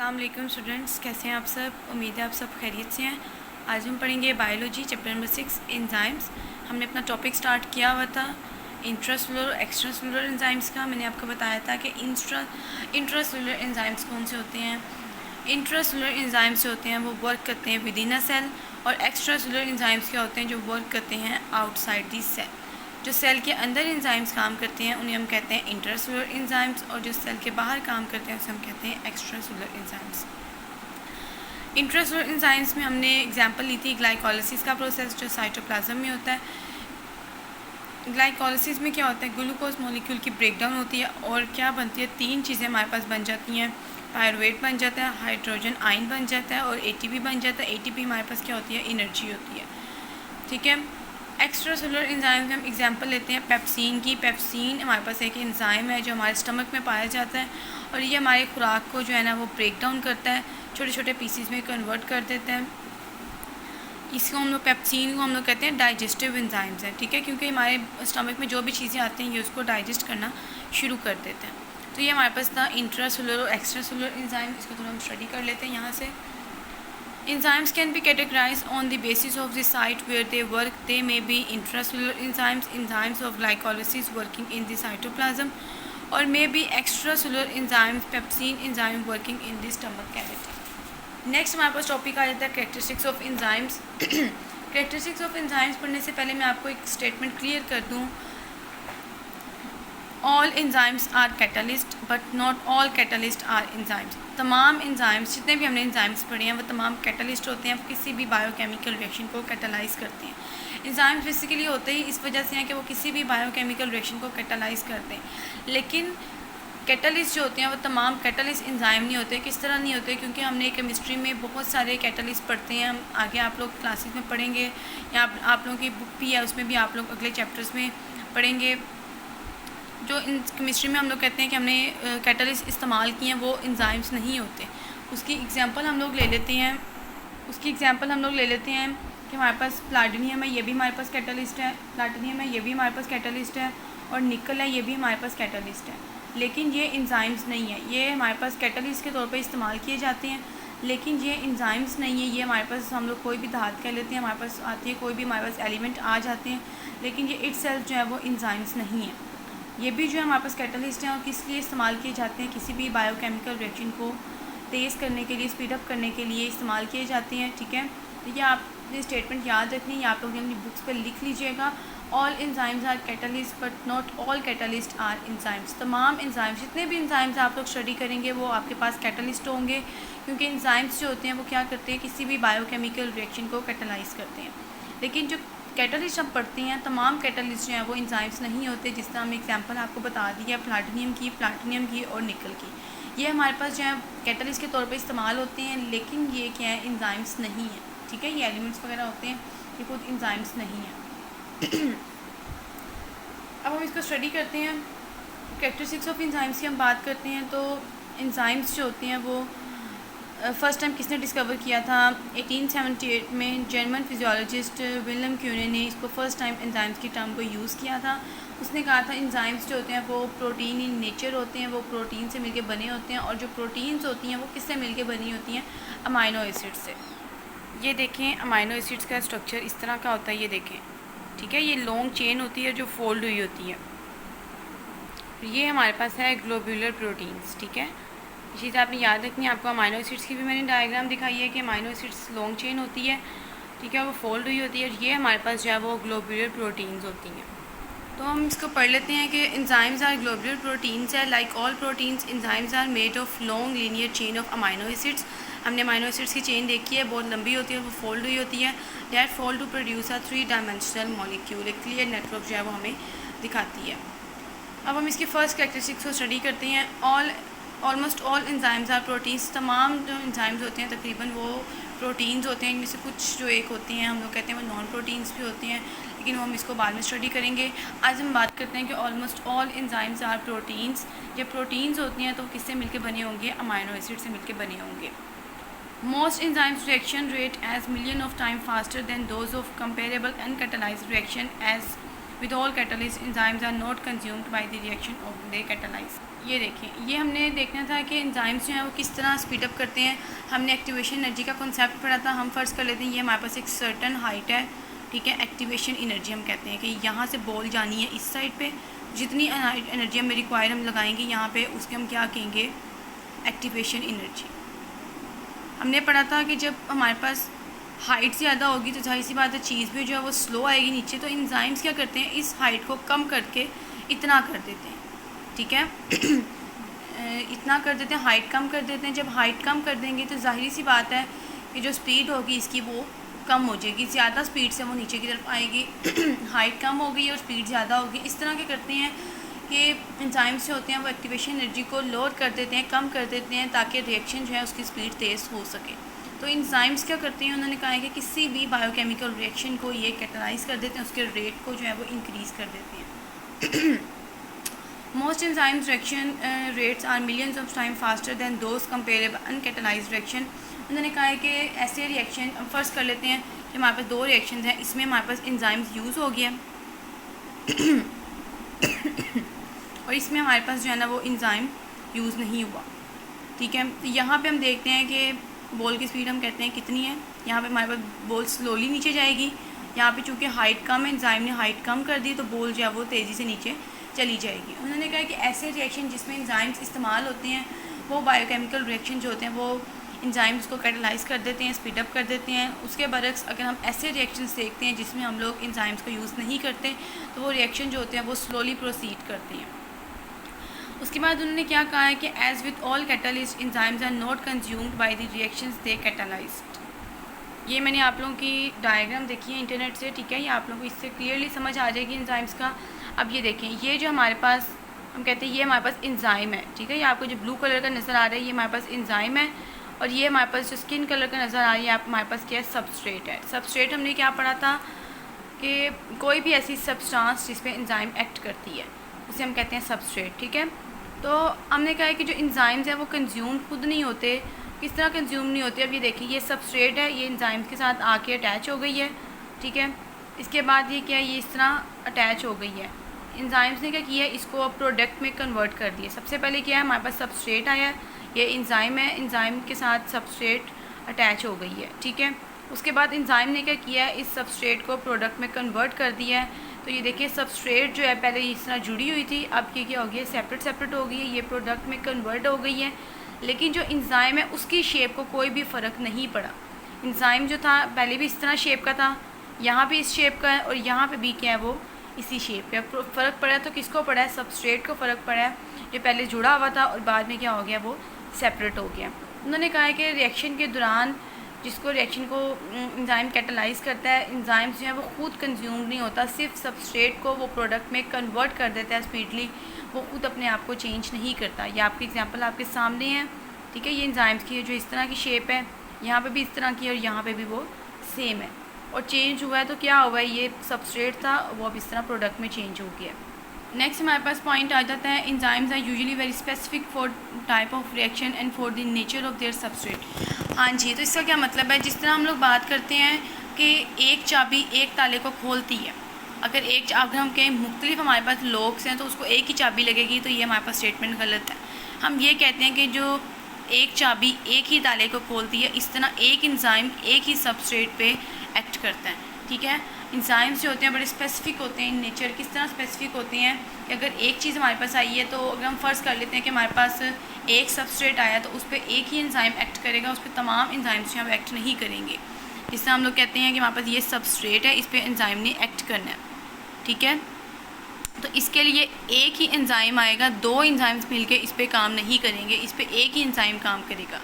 अस्सलाम वालेकुम स्टूडेंट्स, कैसे हैं आप सब। उम्मीद है आप सब खैरियत से हैं। आज हम पढ़ेंगे बायोलॉजी चैप्टर नंबर 6 एंजाइम्स। हमने अपना टॉपिक स्टार्ट किया हुआ था इंट्रासेलुलर और एक्स्ट्रासेलुलर एंजाइम्स का। मैंने आपको बताया था कि इंट्रासेलुलर एंजाइम्स कौन से होते हैं। इंट्रासेलुलर एंजाइम्स जो होते हैं वो वर्क करते हैं विद इन अ सेल, और एक्स्ट्रासेलुलर एंजाइम्स क्या होते हैं जो वर्क करते हैं आउटसाइड दी सेल। जो सेल के अंदर एंजाइम्स काम करते हैं उन्हें हम कहते हैं इंट्रासेलुलर एंजाइम्स, और जो सेल के बाहर काम करते हैं उसे हम कहते हैं एक्स्ट्रासेलुलर एंजाइम्स। इंट्रासेलुलर एंजाइम्स में हमने एग्जांपल ली थी ग्लाइकोलाइसिस का प्रोसेस जो साइटोप्लाज्म में होता है। ग्लाइकोलाइसिस में क्या होता है, ग्लूकोज मॉलिक्यूल की ब्रेकडाउन होती है और क्या बनती है, तीन चीज़ें हमारे पास बन जाती हैं। पायरुवेट बन जाता है, हाइड्रोजन आयन बन जाता है और एटीपी बन जाता है। एटीपी हमारे पास क्या होती है, एनर्जी होती है। ठीक है। एक्स्ट्रा सेलुलर एंजाइम में हम एग्जांपल लेते हैं पेप्सिन की। पेप्सिन हमारे पास एक एंजाइम है जो हमारे स्टमक में पाया जाता है, और ये हमारे खुराक को जो है ना वो ब्रेक डाउन करता है, छोटे छोटे पीसीज में कन्वर्ट कर देता है। इसको हम लोग पेप्सिन को हम लोग कहते हैं डाइजेस्टिव एंजाइम्स हैं। ठीक है, क्योंकि हमारे स्टमक में जो भी चीज़ें आती हैं ये उसको डाइजेस्ट करना शुरू कर देते हैं। तो ये हमारे पास था इंट्रा सेलुलर और एक्स्ट्रा सेलुलर एंजाइम। इसको थोड़ा हम स्टडी कर लेते हैं यहाँ से। Enzymes can be categorized on the basis of the site where they work. They may be intracellular enzymes, enzymes of glycolysis working in the cytoplasm, or may be extracellular enzymes, pepsin enzyme working in the stomach cavity. Next हमारे पास topic आ जाता है characteristics of enzymes. Characteristics of enzymes पढ़ने से पहले मैं आपको एक statement clear कर दूँ। All enzymes are catalyst but not all catalyst are enzymes. तमाम एंजाइम्स, जितने भी हमने एंजाइम्स पढ़े हैं वो तमाम कैटलिस्ट होते हैं, वो किसी भी बायोकेमिकल रिएक्शन को कैटलाइज करते हैं। एंजाइम्स बेसिकली होते ही इस वजह से हैं कि वो किसी भी बायोकेमिकल रिएक्शन को कैटलाइज करते हैं, लेकिन कैटलिस्ट जो होते हैं वो तमाम कैटलिस्ट एंजाइम नहीं होते। किस तरह नहीं होते, क्योंकि हमने केमिस्ट्री में बहुत सारे कैटलिस्ट पढ़ते हैं। हम आगे आप लोग क्लासेस में पढ़ेंगे, या आप लोगों की बुक भी है उसमें भी आप लोग अगले चैप्टर्स में पढ़ेंगे। जो इन केमिस्ट्री में हम लोग कहते हैं कि हमने कैटलिस्ट इस्तेमाल किए हैं वो एंजाइम्स नहीं होते। उसकी एग्जांपल हम लोग ले लेते हैं कि हमारे पास प्लाटिनियम है, ये भी हमारे पास कैटलिस्ट है। प्लाटिनियम है, ये भी हमारे पास कैटलिस्ट है। और निकल है, ये भी हमारे पास कैटलिस्ट है। लेकिन ये एंजाइम्स नहीं है। ये हमारे पास कैटलिस्ट के तौर पर इस्तेमाल किए जाते हैं, लेकिन ये एंजाइम्स नहीं है। ये हमारे पास हम लोग कोई भी धात कह लेते हैं, हमारे पास आती है, कोई भी हमारे पास एलिमेंट आ जाते हैं, लेकिन ये इटसेल्फ जो है वो एंजाइम्स नहीं है। ये भी जो है हमारे पास कैटलिस्ट हैं और किस लिए इस्तेमाल किए जाते हैं, किसी भी बायोकेमिकल रिएक्शन को तेज़ करने के लिए, स्पीड अप करने के लिए इस्तेमाल किए जाते हैं। ठीक है, तो ये आपने स्टेटमेंट याद रखनी है, आप लोग अपनी बुक्स पर लिख लीजिएगा। All enzymes are catalyst but not all catalyst are enzymes. तमाम एंजाइम्स, जितने भी एंजाइम्स आप लोग स्टडी करेंगे वो आपके पास कैटलिस्ट होंगे, क्योंकि एंजाइम्स जो होते हैं वो क्या करते हैं, किसी भी बायोकेमिकल रिएक्शन को कैटलाइज करते हैं। लेकिन जो कैटलिस्ट हम पढ़ते हैं, तमाम कैटलिस्ट जो हैं वो एंजाइम्स नहीं होते। जिस तरह हम एग्जांपल आपको बता दी है प्लाटिनियम की और निकल की, ये हमारे पास जो है कैटलिस्ट के तौर पे इस्तेमाल होते हैं, लेकिन ये क्या है, एंजाइम्स नहीं है। ठीक है, ये एलिमेंट्स वगैरह होते हैं, ये खुद एंजाइम्स नहीं है। अब हम इसको स्टडी करते हैं। कैरेक्टरिस्टिक्स ऑफ एंजाइम्स की हम बात करते हैं तो एंजाइम्स जो होते हैं वो फ़र्स्ट टाइम किसने डिस्कवर किया था, 1878 में जर्मन फिजियोलॉजिस्ट विलियम क्यूने ने इसको फ़र्स्ट टाइम एंजाइम्स की टर्म को यूज़ किया था। उसने कहा था एंजाइम्स जो होते हैं वो प्रोटीन इन नेचर होते हैं, वो प्रोटीन से मिलके बने होते हैं, और जो प्रोटीन्स होती हैं वो किससे मिलके बनी होती हैं, अमाइनो एसिड से। ये देखें, अमाइनो एसिड्स का स्ट्रक्चर इस तरह का होता है, ये देखें। ठीक है, ये लॉन्ग चेन होती है जो फोल्ड हुई होती है। ये हमारे पास है ग्लोब्यूलर प्रोटीन्स। ठीक है, ये चीज़ आपने याद रखनी है। आपको अमाइनो एसिड्स की भी मैंने डायग्राम दिखाई है कि अमाइनो एसिड्स लॉन्ग चेन होती है। ठीक है, वो फोल्ड हुई होती है, और ये हमारे पास जो है वो ग्लोब्यूलर प्रोटीन्स होती हैं। तो हम इसको पढ़ लेते हैं कि एंजाइम्स आर ग्लोब्यूलर प्रोटीन्स है। Like all proteins, enzymes are made of long linear chain of amino acids. हमने अमाइनो एसिड्स की चेन देखी है, बहुत लंबी होती है, वो फोल्ड हुई होती है। That fold to produce a 3 dimensional molecule. एक क्लियर नेटवर्क जो है वो हमें दिखाती है। अब हम इसकी फ़र्स्ट कैरेक्टरिस्टिक्स को स्टडी करते हैं। Almost all enzymes are proteins. तमाम जो एंजाइम्स होते हैं तकरीबन वो प्रोटीन्स होते हैं। इनमें से कुछ जो एक होते हैं, हम लोग कहते हैं वो नॉन प्रोटीन्स भी होते हैं, लेकिन वो हम इसको बाद में स्टडी करेंगे। आज हम बात करते हैं कि almost all enzymes are proteins. जब प्रोटीन्स होती हैं तो किससे मिलके बने होंगे, अमाइनो एसिड से मिलके बने होंगे। Most enzymes reaction rate as million of time faster than those of comparable uncatalysed reaction as with all catalyst enzymes are not consumed by the reaction of they catalyse. ये देखें, ये हमने देखना था कि एंजाइम्स जो हैं वो किस तरह स्पीड अप करते हैं। हमने एक्टिवेशन एनर्जी का कॉन्सेप्ट पढ़ा था। हम फ़र्ज़ कर लेते हैं ये हमारे पास एक सर्टन हाइट है, ठीक है। एक्टिवेशन एनर्जी हम कहते हैं कि यहाँ से बॉल जानी है इस साइड पे, जितनी एनर्जी हमें रिक्वायर हम लगाएंगे यहाँ पे, उसके हम क्या कहेंगे, एक्टिवेशन एनर्जी। हमने पढ़ा था कि जब हमारे पास हाइट ज़्यादा होगी तो जाहिर सी बात है चीज़ भी जो है वो स्लो आएगी नीचे। तो एंजाइम्स क्या करते हैं, इस हाइट को कम करके इतना कर देते हैं, ठीक है। इतना कर देते हैं, हाइट कम कर देते हैं। जब हाइट कम कर देंगे तो जाहिर सी बात है कि जो स्पीड होगी इसकी वो कम हो जाएगी, ज़्यादा स्पीड से वो नीचे की तरफ आएगी। हाइट कम हो गई और स्पीड ज़्यादा होगी। इस तरह के करते हैं कि एंजाइम्स जो होते हैं वो एक्टिवेशन एनर्जी को लोअर कर देते हैं, कम कर देते हैं, ताकि रिएक्शन जो है उसकी स्पीड तेज़ हो सके। तो एंजाइम्स क्या करते हैं, उन्होंने कहा है कि किसी भी बायोकेमिकल रिएक्शन को ये कैटलाइज कर देते हैं, उसके रेट को जो है वो इंक्रीज़ कर देते हैं। Most enzymes reaction rates are millions of time faster than those comparable uncatalysed reaction. उन्होंने कहा है कि ऐसे रिएक्शन, हम फ़र्ज़ कर लेते हैं कि हमारे पास दो रिएक्शन हैं, इसमें हमारे पास एंजाइम्स यूज़ हो गया और इसमें हमारे पास जो है ना वो एंजाइम यूज़ नहीं हुआ, ठीक है। तो यहाँ पे हम देखते हैं कि बॉल की स्पीड हम कहते हैं कितनी है। यहाँ पे हमारे पास बॉल स्लोली नीचे जाएगी। यहाँ पे चूँकि हाइट कम है, एंजाइम ने हाइट कम कर दी, तो बॉल जो है वो तेज़ी से नीचे चली जाएगी। उन्होंने कहा कि ऐसे रिएक्शन जिसमें एंजाइम्स इस्तेमाल होते हैं वो बायोकेमिकल रिएक्शन जो होते हैं वो एंजाइम्स को कैटलाइज कर देते हैं, स्पीड अप कर देते हैं। उसके बरक्स अगर हम ऐसे रिएक्शंस देखते हैं जिसमें हम लोग एंजाइम्स को यूज़ नहीं करते तो वो रिएक्शन जो होते हैं वो स्लोली प्रोसीड करते हैं। उसके बाद उन्होंने क्या कहा है कि as with all catalyst enzymes are not consumed by the reactions they catalysed. ये मैंने आप लोगों की डायग्राम देखी है इंटरनेट से, ठीक है। ये आप लोगों को इससे क्लियरली समझ आ जाएगी एंजाइम्स का। अब ये देखें, ये जो हमारे पास हम कहते हैं ये हमारे पास एंजाइम है, ठीक है। ये आपको जो ब्लू कलर का नज़र आ रहा है ये हमारे पास एंजाइम है, और ये हमारे पास जो स्किन कलर का नज़र आ रही है हमारे पास क्या है, सबस्ट्रेट है। सबस्ट्रेट हमने क्या पढ़ा था कि कोई भी ऐसी सब्सटेंस जिस पे एंजाइम एक्ट करती है उसे हम कहते हैं सबस्ट्रेट, ठीक है। तो हमने कहा है कि जो एंजाइम्स हैं वो कंज्यूम खुद नहीं होते। किस तरह कंज्यूम नहीं होते, अब ये देखिए ये सबस्ट्रेट है, ये एंजाइम्स के साथ आके अटैच हो गई है, ठीक है। इसके बाद ये क्या है, ये इस तरह अटैच हो गई है। एंजाइम्स ने क्या किया है, इसको अब प्रोडक्ट में कन्वर्ट कर दिया। सबसे पहले क्या है, हमारे पास सबस्ट्रेट आया है, ये एंजाइम है, एंजाइम के साथ सबस्ट्रेट अटैच हो गई है, ठीक है। उसके बाद एंजाइम ने क्या किया है, इस सबस्ट्रेट को प्रोडक्ट में कन्वर्ट कर दिया है। तो ये देखिए सबस्ट्रेट जो है पहले इस तरह जुड़ी हुई थी, अब ये क्या हो गया, सेपरेट सेपरेट हो गई है, ये प्रोडक्ट में कन्वर्ट हो गई है। लेकिन जो एंजाइम है उसकी शेप को कोई भी फ़र्क नहीं पड़ा। एंजाइम जो था पहले भी इस तरह शेप का था, यहाँ भी इस शेप का है, और यहाँ पे भी क्या है वो इसी शेप का। फ़र्क पड़ा है तो किसको पड़ा है, सबस्ट्रेट को फ़र्क पड़ा है, जो पहले जुड़ा हुआ था और बाद में क्या हो गया, वो सेपरेट हो गया। उन्होंने कहा है कि रिएक्शन के दौरान जिसको रिएक्शन को एंजाइम कैटलाइज करता है, एंजाइम्स जो है वो खुद कंज्यूम नहीं होता, सिर्फ सबस्ट्रेट को वो प्रोडक्ट में कन्वर्ट कर देता है स्पीडली, वो खुद अपने आप को चेंज नहीं करता। ये आपकी एग्जांपल आपके सामने है, ठीक है। ये एंजाइम्स की जो इस तरह की शेप है, यहाँ पे भी इस तरह की और यहाँ पे भी वो सेम है, और चेंज हुआ है तो क्या हुआ है, ये सबस्ट्रेट था वो अब इस तरह प्रोडक्ट में चेंज हो गया। नेक्स्ट हमारे पास पॉइंट आ जाता है, enzymes are usually very specific for type of reaction and for the nature of their substrate. हाँ जी, तो इसका क्या मतलब है, जिस तरह हम लोग बात करते हैं कि एक चाबी एक ताले को खोलती है, अगर हम कहें मुख्तलिफ हमारे पास लॉक्स हैं तो उसको एक ही चाबी लगेगी, तो ये हमारे पास स्टेटमेंट गलत है। हम ये कहते हैं कि जो एक चाबी एक ही ताले को खोलती है, इस तरह एक एंजाइम एक ही सबस्ट्रेट पे एक्ट करता है, ठीक है। एंजाइम्स जो होते हैं बड़े स्पेसिफिक होते हैं इन नेचर। किस तरह स्पेसिफिक होते हैं कि अगर एक चीज़ हमारे पास आई है, तो अगर हम फ़र्ज़ कर लेते हैं कि हमारे पास एक सबस्ट्रेट आया तो उस पर एक ही एंजाइम एक्ट करेगा, उस पर तमाम एंजाइम्स जो हम एक्ट नहीं करेंगे। जिस तरह हम लोग कहते हैं कि हमारे पास ये सबस्ट्रेट है, इस पर एंजाइम ने एक्ट करना है, ठीक है। तो इसके लिए एक ही एंजाइम आएगा, दो एंजाइम्स मिलके इस पर काम नहीं करेंगे, इस पर एक ही एंजाइम काम करेगा,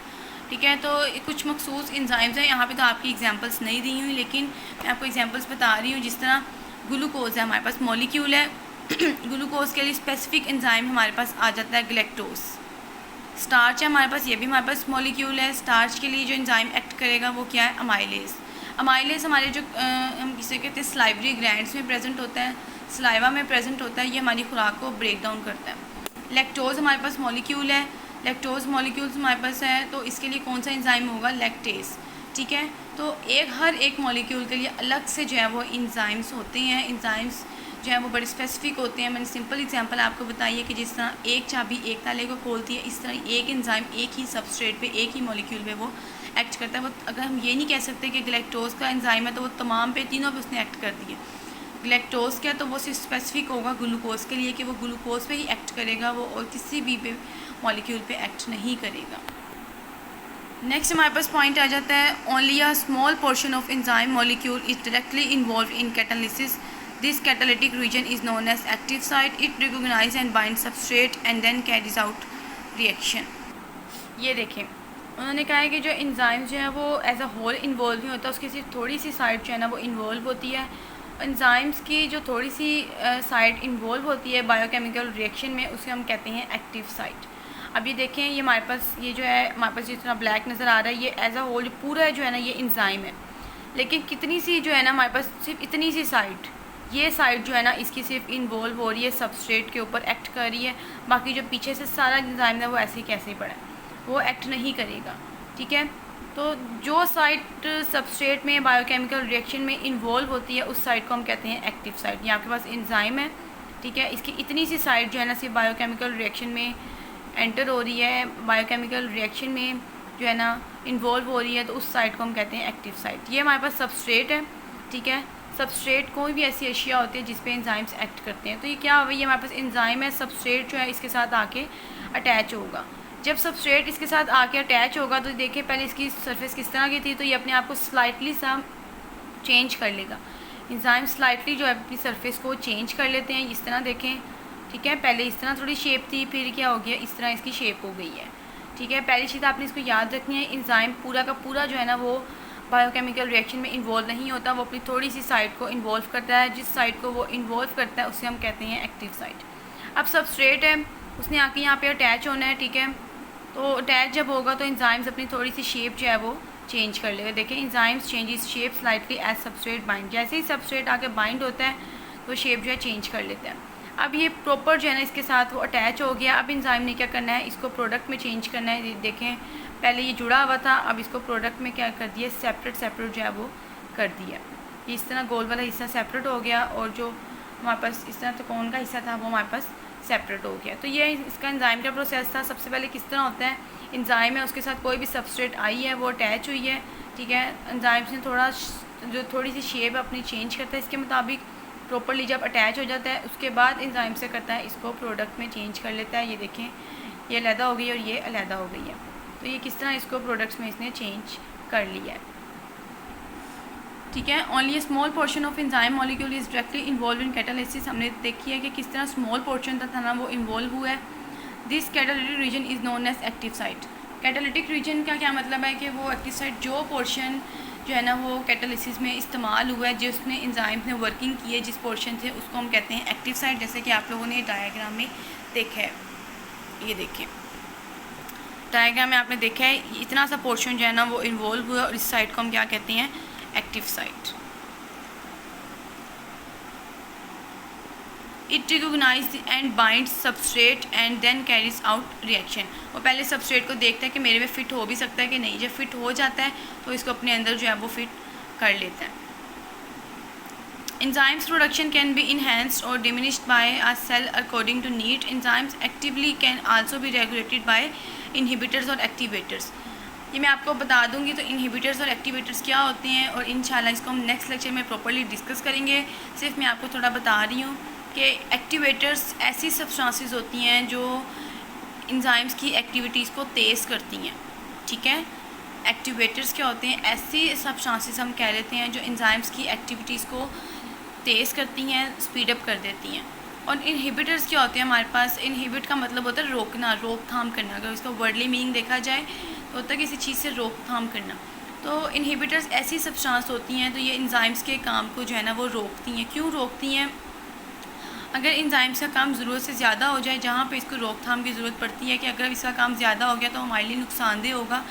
ठीक है। तो कुछ मखसूस एंजाइम्स हैं, यहाँ पे तो आपकी एग्जांपल्स नहीं दी हुई, लेकिन मैं आपको एग्जांपल्स बता रही हूँ। जिस तरह ग्लूकोज है, हमारे पास मॉलिक्यूल है, ग्लूकोज के लिए स्पेसिफिक एंजाइम हमारे पास आ जाता है ग्लैक्टोज। स्टार्च है हमारे पास, ये भी हमारे पास मॉलिक्यूल है, स्टार्च के लिए जो एंजाइम एक्ट करेगा वो क्या है, अमाइलेज। अमाइलेज हमारे जो हम किसे कहते हैं स्लाइवरी ग्लैंड्स में प्रेजेंट होता है, सलाइवा में प्रेजेंट होता है, ये हमारी खुराक को ब्रेक डाउन करता है। लैक्टोज हमारे पास मॉलिक्यूल है, लैक्टोज मॉलिक्यूल्स हमारे पास है, तो इसके लिए कौन सा एंजाइम होगा, लैक्टेज, ठीक है। तो हर एक मॉलिक्यूल के लिए अलग से जो है वो एंजाइम्स होते हैं। एंजाइम्स जो है वो बड़े स्पेसिफिक होते हैं। मैंने सिंपल एग्जांपल आपको बताई है कि जिस तरह एक चाबी एक ताले को खोलती है, इस तरह एक एंजाइम एक ही सबस्ट्रेट पे, एक ही मॉलिक्यूल पे वो एक्ट करता है। वो अगर हम ये नहीं कह सकते कि गैलेक्टोज का एंजाइम है तो वो तमाम पे, तीनों पे उसने एक्ट कर दिया। गैलेक्टोज क्या, तो वो सिर्फ स्पेसिफिक होगा ग्लूकोज के लिए कि वो ग्लूकोज पे ही एक्ट करेगा वो, और किसी भी पे मॉलिक्यूल पे एक्ट नहीं करेगा। नेक्स्ट हमारे पास पॉइंट आ जाता है, only a small portion of enzyme molecule is directly involve in catalysis. This catalytic region is known as active site. It recognize and bind substrate and then carries out reaction. ये देखें, उन्होंने कहा है कि जो एंजाइम जो है वो एज अ होल इन्वॉल्व नहीं होता, उसकी सिर्फ थोड़ी सी साइड जो है ना वो इन्वॉल्व होती है। एंजाइम्स की जो थोड़ी सी साइड इन्वॉल्व होती है बायोकेमिकल रिएक्शन में, उसे हम कहते हैं एक्टिव साइट। अब ये देखें, ये हमारे पास ये जो है हमारे पास जिस तरह ब्लैक नज़र आ रहा है, ये एज अ होल पूरा जो है ना ये एंजाइम है। लेकिन कितनी सी जो है ना हमारे पास सिर्फ इतनी सी साइड, ये साइड जो है ना इसकी सिर्फ इन्वॉल्व हो रही है, सबस्ट्रेट के ऊपर एक्ट कर रही है। बाकी जो पीछे से सारा एंजाइम है वो ऐसे ही कैसे ही पड़ा है, वो एक्ट नहीं करेगा। ठीक है, तो जो साइट सबस्ट्रेट में बायोकेमिकल रिएक्शन में इन्वॉल्व होती है उस साइट को हम कहते हैं एक्टिव साइट। ये आपके पास एंजाइम है, ठीक है, इसकी इतनी सी साइड जो है ना सिर्फ बायोकेमिकल रिएक्शन में एंटर हो रही है, बायोकेमिकल रिएक्शन में जो है ना इन्वॉल्व हो रही है, तो उस साइट को हम कहते हैं एक्टिव साइट। ये हमारे पास सबस्ट्रेट है, ठीक है, सबस्ट्रेट कोई भी ऐसी अशिया होती है जिस पे एंजाइम्स एक्ट करते हैं। तो ये क्या हो, ये हमारे पास एंजाइम है, सबस्ट्रेट जो है इसके साथ आके अटैच होगा। जब सबस्ट्रेट इसके साथ आके अटैच होगा तो देखिए पहले इसकी सरफेस किस तरह की थी, तो ये अपने आप को स्लाइटली सा चेंज कर लेगा। एंजाइम स्लाइटली जो है अपनी सरफेस को चेंज कर लेते हैं, इस तरह देखें, ठीक है। पहले इस तरह थोड़ी शेप थी, फिर क्या हो गया, इस तरह इसकी शेप हो गई है, ठीक है। पहली चीज़ आपने इसको याद रखनी है, एंजाइम पूरा का पूरा जो है ना वो बायोकेमिकल रिएक्शन में इन्वॉल्व नहीं होता, वो अपनी थोड़ी सी साइड को इन्वॉल्व करता है। जिस साइड को वो इन्वॉल्व करता है उसे हम कहते हैं एक्टिव साइट। अब सबस्ट्रेट है, उसने आके यहाँ पे अटैच होना है, ठीक है। तो अटैच जब होगा तो एंजाइम्स अपनी थोड़ी सी शेप जो है वो चेंज कर लेगा। देखिए, enzymes changes shape slightly as substrate bind. जैसे ही सबस्ट्रेट आके बाइंड होता है तो शेप जो है चेंज कर लेता है। अब ये प्रॉपर जो है ना इसके साथ वो अटैच हो गया। अब एंजाइम ने क्या करना है, इसको प्रोडक्ट में चेंज करना है। देखें, पहले ये जुड़ा हुआ था, अब इसको प्रोडक्ट में क्या कर दिया, सेपरेट जो है वो कर दिया। इस तरह गोल वाला हिस्सा सेपरेट हो गया और जो हमारे पास इस तरह त्रिकोण का हिस्सा था वो हमारे पास सेपरेट हो गया। तो ये इसका एंजाइम का प्रोसेस था। सबसे पहले किस तरह होता है, एंजाइम है उसके साथ कोई भी सबस्ट्रेट आई है वो अटैच हुई है, ठीक है। एंजाइम्स ने थोड़ी सी शेप अपनी चेंज करता है इसके मुताबिक। प्रॉपर्ली जब अटैच हो जाता है उसके बाद एंजाइम से करता है इसको प्रोडक्ट में चेंज कर लेता है। ये देखें, ये अलहदा हो गई और ये अलहदा हो गई है। तो ये किस तरह इसको प्रोडक्ट्स में इसने चेंज कर लिया है, ठीक है। Only A small portion of enzyme molecule is directly involve in catalysis. हमने देखी है कि किस तरह स्मॉल पोर्शन था ना वो इन्वॉल्व हुआ है। This catalytic region is known as active site. Catalytic region का क्या मतलब है कि वो एक्टिव साइट जो पोर्शन जो है ना वो कैटालिसिस में इस्तेमाल हुआ है, जिसमें एंजाइम्स ने वर्किंग की है जिस पोर्शन से, उसको हम कहते हैं एक्टिव साइट। जैसे कि आप लोगों ने डायग्राम में देखा है, ये देखें डायग्राम में आपने देखा है इतना सा पोर्शन जो है ना वो इन्वॉल्व हुआ और इस साइट को हम क्या कहते हैं, active site. It recognize and bind substrate and then carries out reaction. वो पहले सबस्ट्रेट को देखता है कि मेरे में फिट हो भी सकता है कि नहीं। जब फिट हो जाता है तो इसको अपने अंदर जो है वो फिट कर लेता है। Enzymes production can be enhanced और diminished by a cell according to need. Enzymes actively can also be regulated by inhibitors और एक्टिवेटर्स। ये मैं आपको बता दूंगी तो इनहिबिटर्स और एक्टिवेटर्स क्या होते हैं और इंशाल्लाह इसको हम नेक्स्ट लेक्चर में प्रॉपर्ली डिस्कस करेंगे। सिर्फ मैं आपको थोड़ा बता रही हूँ कि एक्टिवेटर्स ऐसी सब्सटेंसेस होती हैं जो एंजाइम्स की एक्टिविटीज़ को तेज़ करती हैं, ठीक है। एक्टिवेटर्स क्या होते हैं, ऐसी सब्सटेंसेस हम कह लेते हैं जो एंजाइम्स की एक्टिविटीज़ को तेज़ करती हैं, स्पीड अप कर देती हैं। और इनहिबिटर्स क्या होते हैं हमारे पास, इनहिबिट का मतलब होता है रोकना, रोकथाम करना। अगर इसका वर्डली मीनिंग देखा जाए तो होता है किसी चीज़ से रोकथाम करना। तो इनहिबिटर्स ऐसी सब्सटेंस होती हैं तो ये एंजाइम्स के काम को जो है ना वो रोकती हैं। क्यों रोकती हैं, अगर एंजाइम्स का काम ज़रूरत से ज़्यादा हो जाए, जहाँ पे इसको रोकथाम की ज़रूरत पड़ती है कि अगर इसका काम ज़्यादा हो गया तो हमारे लिए नुकसानदेह होगा,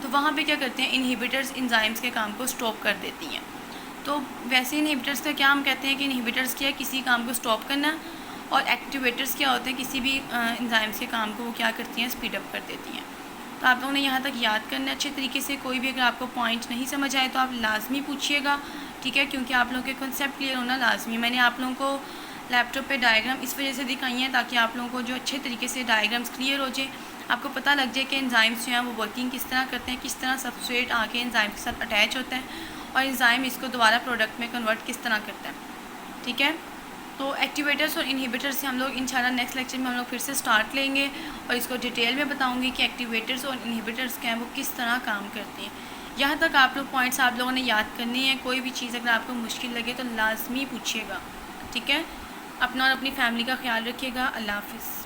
तो वहाँ पे क्या करते हैं, इनहिबिटर्स एंजाइम्स के काम को स्टॉप कर देती हैं। तो वैसे इनहिबिटर्स का क्या हम कहते हैं कि इनहिबिटर्स क्या है, किसी काम को स्टॉप करना, और एक्टिवेटर्स क्या होते हैं, किसी भी एंजाइम्स के काम को वो क्या करती हैं, स्पीड अप कर देती हैं। तो आप लोगों ने यहाँ तक याद करना है अच्छे तरीके से। कोई भी अगर आपको पॉइंट नहीं समझ आए तो आप लाजमी पूछिएगा, ठीक है, क्योंकि आप लोगों के कॉन्सेप्ट क्लियर होना लाजमी। मैंने आप लोगों को लैपटॉप पे डायग्राम इस वजह से दिखाई हैं ताकि आप लोगों को जो अच्छे तरीके से डायग्राम्स क्लियर हो जाए, आपको पता लग जाए कि एंजाइम्स जो हैं वो वर्किंग किस तरह करते हैं, किस तरह सबस्ट्रेट आके एंजाइम के साथ अटैच होता है और एंजाइम इसको दोबारा प्रोडक्ट में कन्वर्ट किस तरह करता है। ठीक है, तो एक्टिवेटर्स और इनहिबिटर्स से हम लोग इंशाल्लाह नेक्स्ट लेक्चर में हम लोग फिर से स्टार्ट लेंगे और इसको डिटेल में बताऊंगी कि एक्टिवेटर्स और इनहिबिटर्स क्या हैं, वो किस तरह काम करते हैं। यहाँ तक आप लोग पॉइंट्स आप लोगों ने याद करनी है। कोई भी चीज़ अगर आपको मुश्किल लगे तो लाजमी पूछिएगा। ठीक है, अपना और अपनी फैमिली का ख्याल रखिएगा। अल्लाह हाफ़िज़।